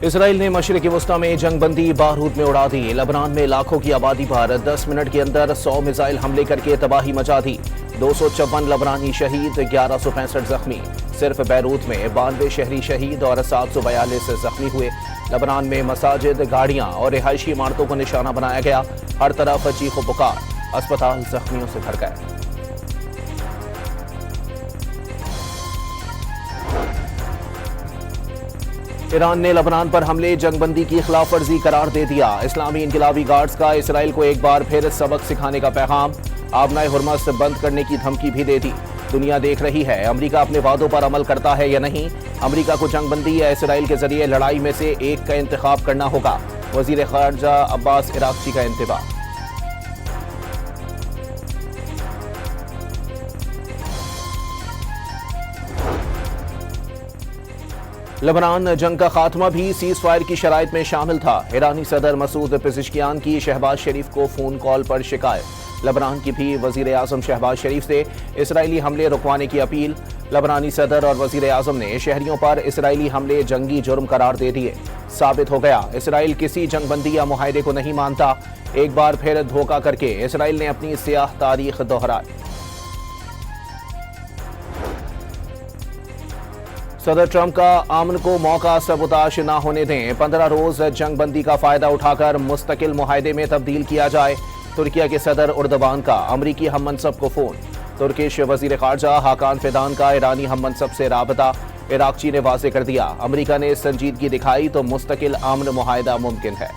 اسرائیل نے مشرق وسطی میں جنگ بندی بارود میں اڑا دی۔ لبنان میں لاکھوں کی آبادی پر 10 منٹ کے اندر 100 میزائل حملے کر کے تباہی مچا دی۔ 254 لبنانی شہید، 1165 زخمی۔ صرف بیروت میں 92 شہری شہید اور 742 زخمی ہوئے۔ لبنان میں مساجد، گاڑیاں اور رہائشی عمارتوں کو نشانہ بنایا گیا۔ ہر طرف چیخ و پکار، اسپتال زخمیوں سے بھر گئے۔ ایران نے لبنان پر حملے جنگ بندی کی خلاف ورزی قرار دے دیا۔ اسلامی انقلابی گارڈز کا اسرائیل کو ایک بار پھر سبق سکھانے کا پیغام۔ آبنائے ہرمز بند کرنے کی دھمکی بھی دے دی۔ دنیا دیکھ رہی ہے امریکہ اپنے وعدوں پر عمل کرتا ہے یا نہیں۔ امریکہ کو جنگ بندی یا اسرائیل کے ذریعے لڑائی میں سے ایک کا انتخاب کرنا ہوگا۔ وزیر خارجہ عباس عراقچی کا انتباہ۔ لبنان جنگ کا خاتمہ بھی سیز فائر کی شرائط میں شامل تھا۔ ایرانی صدر مسعود پزشکیان کی شہباز شریف کو فون کال پر شکایت۔ لبنان کی بھی وزیر اعظم شہباز شریف سے اسرائیلی حملے رکوانے کی اپیل۔ لبنانی صدر اور وزیر اعظم نے شہریوں پر اسرائیلی حملے جنگی جرم قرار دے دیے۔ ثابت ہو گیا اسرائیل کسی جنگ بندی یا معاہدے کو نہیں مانتا۔ ایک بار پھر دھوکہ کر کے اسرائیل نے اپنی سیاہ تاریخ دہرائی۔ صدر ٹرمپ کا امن کو موقع سبوتاش نہ ہونے دیں۔ 15 روز جنگ بندی کا فائدہ اٹھا کر مستقل معاہدے میں تبدیل کیا جائے۔ ترکیہ کے صدر اردوان کا امریکی ہم منصب کو فون۔ ترکش وزیر خارجہ حاکان فیدان کا ایرانی ہم منصب سے رابطہ۔ عراقچی نے واضح کر دیا امریکہ نے سنجیدگی دکھائی تو مستقل امن معاہدہ ممکن ہے۔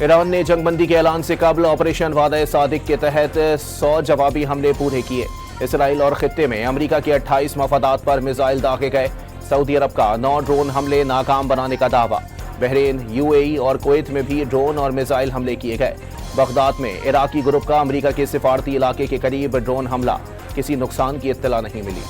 ایران نے جنگ بندی کے اعلان سے قبل آپریشن وعدہ صادق کے تحت 100 جوابی حملے پورے کیے۔ اسرائیل اور خطے میں امریکہ کے 28 مفادات پر میزائل داغے گئے۔ سعودی عرب کا 9 ڈرون حملے ناکام بنانے کا دعویٰ۔ بحرین، UAE اور کویت میں بھی ڈرون اور میزائل حملے کیے گئے۔ بغداد میں عراقی گروپ کا امریکہ کے سفارتی علاقے کے قریب ڈرون حملہ، کسی نقصان کی اطلاع نہیں ملی۔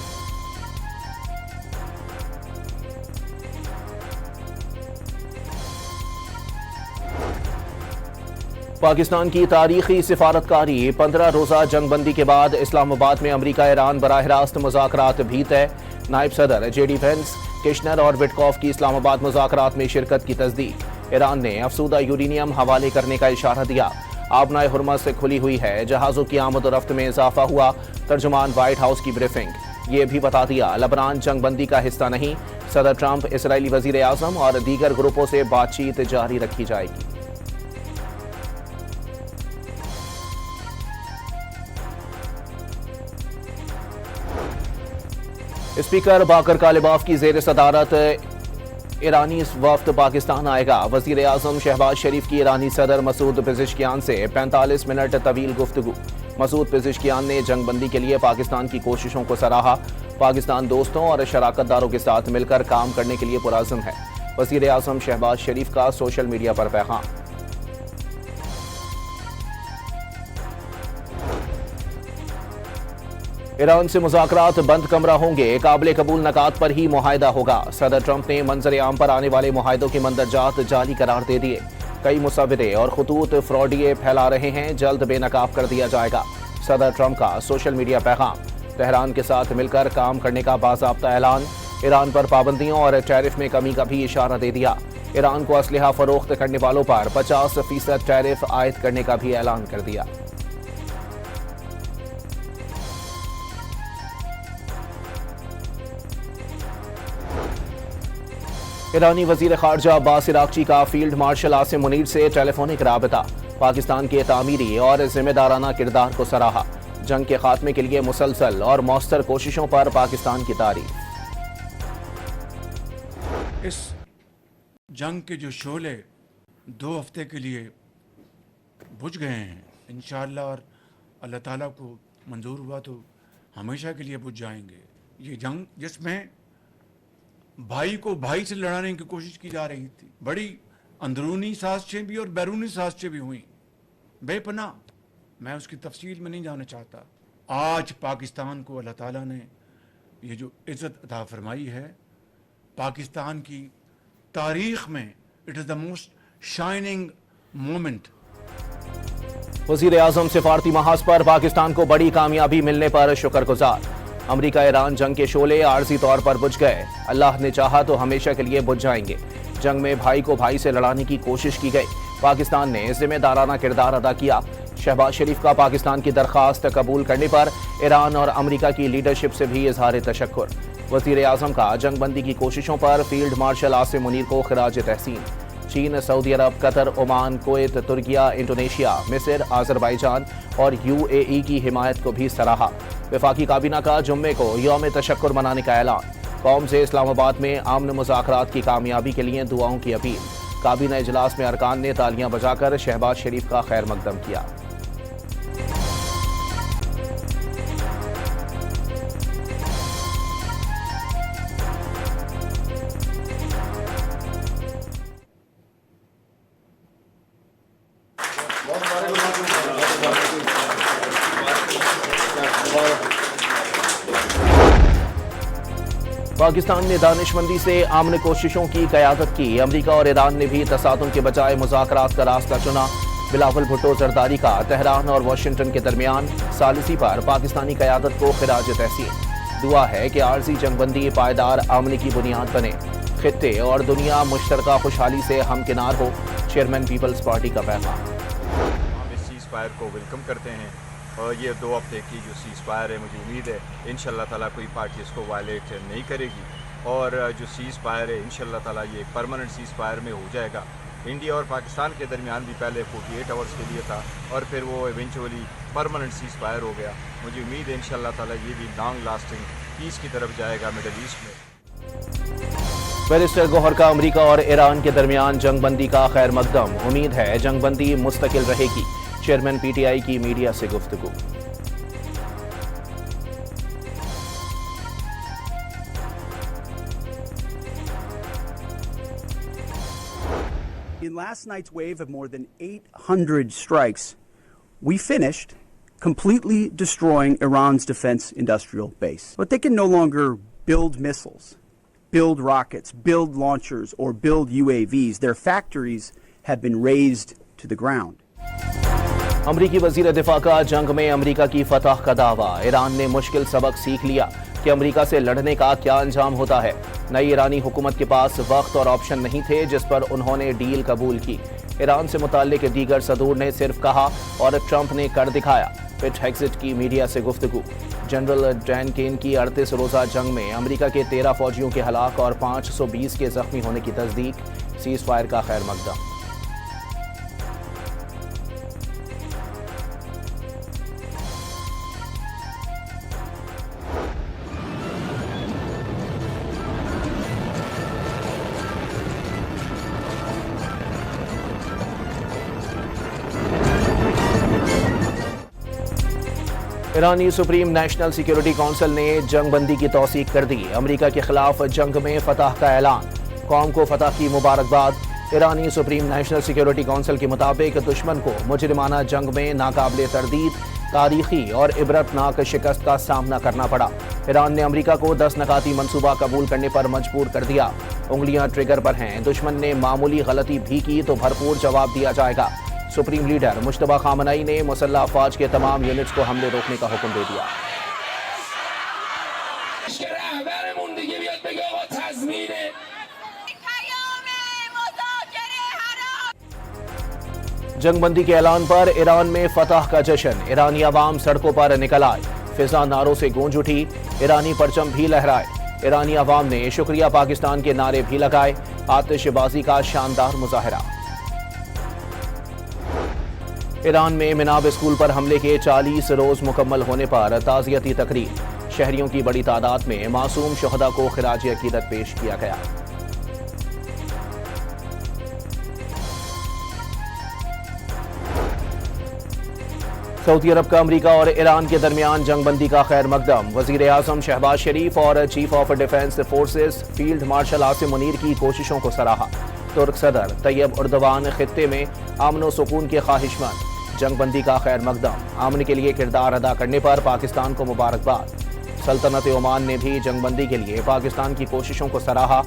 پاکستان کی تاریخی سفارتکاری 15 روزہ جنگ بندی کے بعد اسلام آباد میں امریکہ ایران براہ راست مذاکرات بھی طے۔ نائب صدر JD وینس، کشنر اور وٹکوف کی اسلام آباد مذاکرات میں شرکت کی تصدیق۔ ایران نے افسودہ یورینیم حوالے کرنے کا اشارہ دیا۔ آبنائے ہرمز سے کھلی ہوئی ہے، جہازوں کی آمد و رفت میں اضافہ ہوا۔ ترجمان وائٹ ہاؤس کی بریفنگ۔ یہ بھی بتا دیا لبنان جنگ بندی کا حصہ نہیں۔ صدر ٹرمپ، اسرائیلی وزیر اعظم اور دیگر گروپوں سے بات چیت جاری رکھی جائے گی۔ اسپیکر باقر کالباف کی زیر صدارت ایرانی وفد پاکستان آئے گا۔ وزیر اعظم شہباز شریف کی ایرانی صدر مسعود پزشکیان سے 45 منٹ طویل گفتگو۔ مسعود پزشکیان نے جنگ بندی کے لیے پاکستان کی کوششوں کو سراہا۔ پاکستان دوستوں اور شراکت داروں کے ساتھ مل کر کام کرنے کے لیے پرعزم ہے۔ وزیر اعظم شہباز شریف کا سوشل میڈیا پر پیغام۔ ایران سے مذاکرات بند کمرہ ہوں گے، قابل قبول نکات پر ہی معاہدہ ہوگا۔ صدر ٹرمپ نے منظر عام پر آنے والے معاہدوں کے مندرجات جعلی قرار دے دیے۔ کئی مصورے اور خطوط فراڈیے پھیلا رہے ہیں، جلد بے نقاب کر دیا جائے گا۔ صدر ٹرمپ کا سوشل میڈیا پیغام۔ تہران کے ساتھ مل کر کام کرنے کا باضابطہ اعلان۔ ایران پر پابندیوں اور ٹیرف میں کمی کا بھی اشارہ دے دیا۔ ایران کو اسلحہ فروخت کرنے والوں پر 50% ٹیرف عائد کرنے کا بھی اعلان کر دیا۔ ایرانی وزیر خارجہ عباس عراقچی کا فیلڈ مارشل عاصم منیر سے ٹیلی فونک رابطہ۔ پاکستان کے تعمیری اور ذمہ دارانہ کردار کو سراہا۔ جنگ کے خاتمے کے لیے مسلسل اور مؤثر کوششوں پر پاکستان کی تعریف۔ اس جنگ کے جو شعلے 2 ہفتے کے لیے بجھ گئے ہیں انشاءاللہ، اور اللہ تعالیٰ کو منظور ہوا تو ہمیشہ کے لیے بجھ جائیں گے۔ یہ جنگ جس میں بھائی کو بھائی سے لڑانے کی کوشش کی جا رہی تھی، بڑی اندرونی سازشیں بھی اور بیرونی سازشیں بھی ہوئیں، بے پناہ۔ میں اس کی تفصیل میں نہیں جانا چاہتا۔ آج پاکستان کو اللہ تعالیٰ نے یہ جو عزت عطا فرمائی ہے، پاکستان کی تاریخ میں it is the most shining moment. وزیر اعظم سفارتی محاذ پر پاکستان کو بڑی کامیابی ملنے پر شکر گزار۔ امریکہ ایران جنگ کے شعلے عارضی طور پر بجھ گئے، اللہ نے چاہا تو ہمیشہ کے لیے بجھ جائیں گے۔ جنگ میں بھائی کو بھائی سے لڑانے کی کوشش کی گئی، پاکستان نے ذمہ دارانہ کردار ادا کیا۔ شہباز شریف کا پاکستان کی درخواست قبول کرنے پر ایران اور امریکہ کی لیڈرشپ سے بھی اظہار تشکر۔ وزیر اعظم کا جنگ بندی کی کوششوں پر فیلڈ مارشل عاصم منیر کو خراج تحسین۔ چین، سعودی عرب، قطر، عمان، کویت، ترکیہ، انڈونیشیا، مصر، آذربائیجان اور UAE کی حمایت کو بھی سراہا۔ وفاقی کابینہ کا جمعے کو یوم تشکر منانے کا اعلان، قوم سے اسلام آباد میں امن مذاکرات کی کامیابی کے لیے دعاؤں کی اپیل۔ کابینہ اجلاس میں ارکان نے تالیاں بجا کر شہباز شریف کا خیر مقدم کیا۔ پاکستان نے دانش مندی سے امن کوششوں کی قیادت کی، امریکہ اور ایران نے بھی تصادم کے بجائے مذاکرات کا راستہ چنا۔ بلاول بھٹو زرداری کا تہران اور واشنگٹن کے درمیان ثالثی پر پاکستانی قیادت کو خراج تحسین۔ دعا ہے کہ عارضی جنگ بندی پائیدار امن کی بنیاد بنے، خطے اور دنیا مشترکہ خوشحالی سے ہمکنار ہو۔ چیئرمین پیپلز پارٹی کا پیغام۔ ہم اس سیز فائر کو ویلکم کرتے ہیں اور یہ 2 ہفتے کی جو سیز فائر ہے مجھے امید ہے انشاءاللہ تعالیٰ کوئی پارٹی اس کو وائلیٹ نہیں کرے گی، اور جو سیز فائر ہے انشاءاللہ تعالیٰ یہ ایک پرماننٹ سیز فائر میں ہو جائے گا۔ انڈیا اور پاکستان کے درمیان بھی پہلے 48 آورس کے لیے تھا اور پھر وہ ایونچولی پرماننٹ سیز فائر ہو گیا۔ مجھے امید ہے انشاءاللہ تعالیٰ یہ بھی لانگ لاسٹنگ پیس کی طرف جائے گا مڈل ایسٹ میں۔ بیرسٹر گوہر کا امریکہ اور ایران کے درمیان جنگ بندی کا خیر مقدم، امید ہے جنگ بندی مستقل رہے گی۔ چیئرمین PTI کی میڈیا سے گفتگو۔ In last night's wave of more than 800 strikes, we finished completely destroying Iran's defense industrial base. But they can no longer build missiles, build rockets, build launchers, or build UAVs. Their factories have been razed to the ground. امریکی وزیر دفاع کا جنگ میں امریکہ کی فتح کا دعویٰ، ایران نے مشکل سبق سیکھ لیا کہ امریکہ سے لڑنے کا کیا انجام ہوتا ہے۔ نئی ایرانی حکومت کے پاس وقت اور آپشن نہیں تھے جس پر انہوں نے ڈیل قبول کی۔ ایران سے متعلق دیگر صدور نے صرف کہا اور ٹرمپ نے کر دکھایا۔ پٹ ہیگزٹ کی میڈیا سے گفتگو۔ جنرل ڈین کین کی 38 روزہ جنگ میں امریکہ کے 13 فوجیوں کے ہلاک اور 520 کے زخمی ہونے کی تصدیق، سیز فائر کا خیر مقدم۔ ایرانی سپریم نیشنل سیکیورٹی کونسل نے جنگ بندی کی توثیق کر دی، امریکہ کے خلاف جنگ میں فتح کا اعلان، قوم کو فتح کی مبارکباد۔ ایرانی سپریم نیشنل سیکیورٹی کونسل کے مطابق دشمن کو مجرمانہ جنگ میں ناقابل تردید، تاریخی اور عبرتناک شکست کا سامنا کرنا پڑا۔ ایران نے امریکہ کو 10 نکاتی منصوبہ قبول کرنے پر مجبور کر دیا، انگلیاں ٹریگر پر ہیں، دشمن نے معمولی غلطی بھی کی تو بھرپور جواب دیا جائے گا۔ سپریم لیڈر مجتبیٰ خامنئی نے مسلح افواج کے تمام یونٹس کو حملے روکنے کا حکم دے دیا۔ جنگ بندی کے اعلان پر ایران میں فتح کا جشن، ایرانی عوام سڑکوں پر نکل آئے، فضا نعروں سے گونج اٹھی، ایرانی پرچم بھی لہرائے، ایرانی عوام نے شکریہ پاکستان کے نعرے بھی لگائے، آتش بازی کا شاندار مظاہرہ۔ ایران میں مناب اسکول پر حملے کے 40 روز مکمل ہونے پر تعزیتی تقریب، شہریوں کی بڑی تعداد میں معصوم شہداء کو خراج عقیدت پیش کیا گیا۔ سعودی عرب کا امریکہ اور ایران کے درمیان جنگ بندی کا خیر مقدم، وزیر اعظم شہباز شریف اور chief of defence forces field marshal Asim Munir کی کوششوں کو سراہا۔ ترک صدر طیب اردوان خطے میں امن و سکون کے خواہش مند، جنگ بندی کا خیر مقدم، امن کے لیے کردار ادا کرنے پر پاکستان کو مبارکباد۔ سلطنت عمان نے بھی جنگ بندی کے لیے پاکستان کی کوششوں کو سراہا،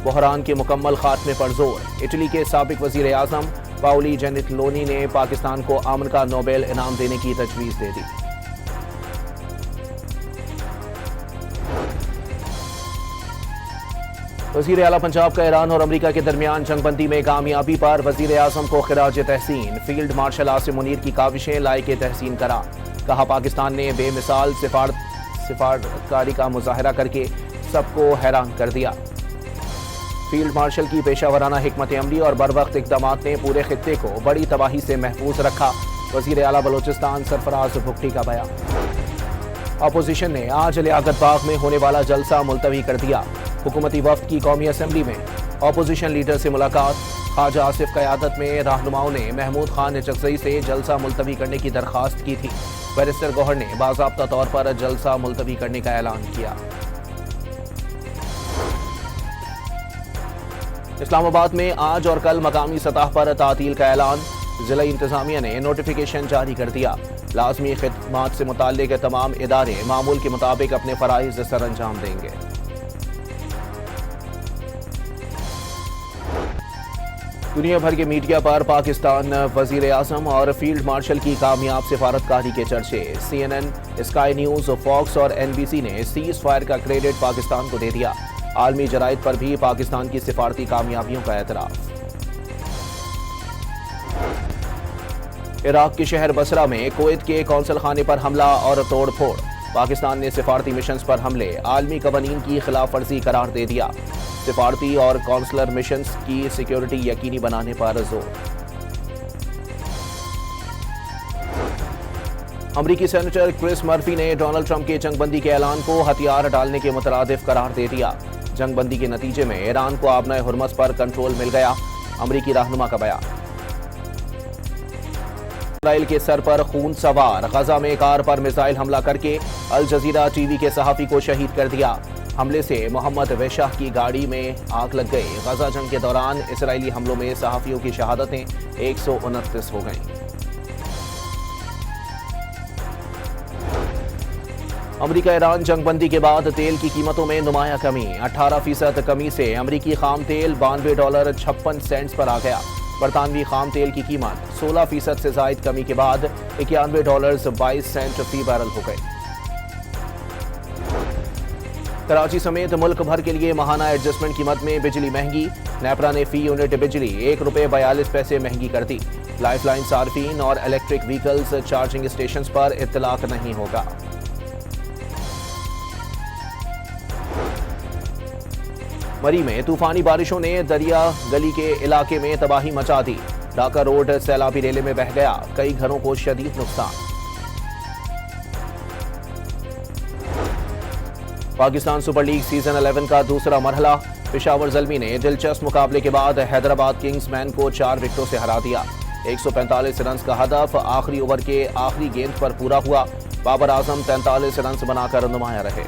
بحران کے مکمل خاتمے پر زور۔ اٹلی کے سابق وزیر اعظم پاولی جینٹلونی نے پاکستان کو امن کا نوبل انعام دینے کی تجویز دے دی۔ وزیر اعلیٰ پنجاب کا ایران اور امریکہ کے درمیان جنگ بندی میں کامیابی پر وزیر اعظم کو خراج تحسین. فیلڈ مارشل عاصم منیر کی کاوشیں لائق تحسین قرار. کہا پاکستان نے بے مثال سفارتکاری کا مظاہرہ کر کے سب کو حیران کر دیا. فیلڈ مارشل کی پیشہ ورانہ حکمت عملی اور بروقت اقدامات نے پورے خطے کو بڑی تباہی سے محفوظ رکھا. وزیر اعلیٰ بلوچستان سرفراز بھٹی کا بیان. اپوزیشن نے آج لیاقت باغ میں ہونے والا جلسہ ملتوی کر دیا. حکومتی وفد کی قومی اسمبلی میں اپوزیشن لیڈر سے ملاقات. خواجہ آصف قیادت میں رہنماؤں نے محمود خان نچکزئی سے جلسہ ملتوی کرنے کی درخواست کی تھی. بیرسٹر گوہر نے باضابطہ طور پر جلسہ ملتوی کرنے کا اعلان کیا. اسلام آباد میں آج اور کل مقامی سطح پر تعطیل کا اعلان. ضلع انتظامیہ نے نوٹیفیکیشن جاری کر دیا. لازمی خدمات سے متعلق تمام ادارے معمول کے مطابق اپنے فرائض سر انجام دیں گے. دنیا بھر کے میڈیا پر پاکستان وزیر اعظم اور فیلڈ مارشل کی کامیاب سفارتکاری کے چرچے. CNN, اسکائی نیوز، فاکس اور NBC نے سیز فائر کا کریڈٹ پاکستان کو دے دیا. عالمی جرائد پر بھی پاکستان کی سفارتی کامیابیوں کا اعتراف. عراق کے شہر بصرہ میں کویت کے قونصل خانے پر حملہ اور توڑ پھوڑ. پاکستان نے سفارتی مشنز پر حملے عالمی قوانین کی خلاف ورزی قرار دے دیا. سفارتی اور کونسلر مشنز کی سیکیورٹی یقینی بنانے پر زور. امریکی سینیٹر کرس مرفی نے ڈونلڈ ٹرمپ کے جنگ بندی کے اعلان کو ہتھیار ڈالنے کے مترادف قرار دے دیا. جنگ بندی کے نتیجے میں ایران کو آبنائے ہرمز پر کنٹرول مل گیا. امریکی رہنما کا بیان. اسرائیل کے سر پر خون سوار. غزہ میں کار پر میزائل حملہ کر کے الجزیرہ ٹی وی کے صحافی کو شہید کر دیا. حملے سے محمد ویشاہ کی گاڑی میں آگ لگ گئی. غزہ جنگ کے دوران اسرائیلی حملوں میں صحافیوں کی شہادتیں 129 ہو گئیں. امریکہ ایران جنگ بندی کے بعد تیل کی قیمتوں میں نمایاں کمی. 18% کمی سے امریکی خام تیل $92.56 پر آ گیا. برطانوی خام تیل کی قیمت 16% سے زائد کمی کے بعد $91.22 فی بیرل ہو گئی. کراچی سمیت ملک بھر کے لیے ماہانہ ایڈجسٹمنٹ قیمت میں بجلی مہنگی. نیپرا نے فی یونٹ بجلی ₹1.42 مہنگی کر دی. لائف لائن صارفین اور الیکٹرک وہیکلز چارجنگ اسٹیشنز پر اطلاق نہیں ہوگا. مری میں طوفانی بارشوں نے دریا گلی کے علاقے میں تباہی مچا دی. ڈھاکہ روڈ سیلابی ریلے میں بہہ گیا. کئی گھروں کو شدید نقصان. پاکستان سپر لیگ سیزن 11 کا دوسرا مرحلہ. پشاور زلمی نے دلچسپ مقابلے کے بعد حیدرآباد کنگز مین کو 4 وکٹوں سے ہرا دیا. 145 رنز کا ہدف آخری اوور کے آخری گیند پر پورا ہوا. بابر اعظم 43 رنز بنا کر نمایاں رہے.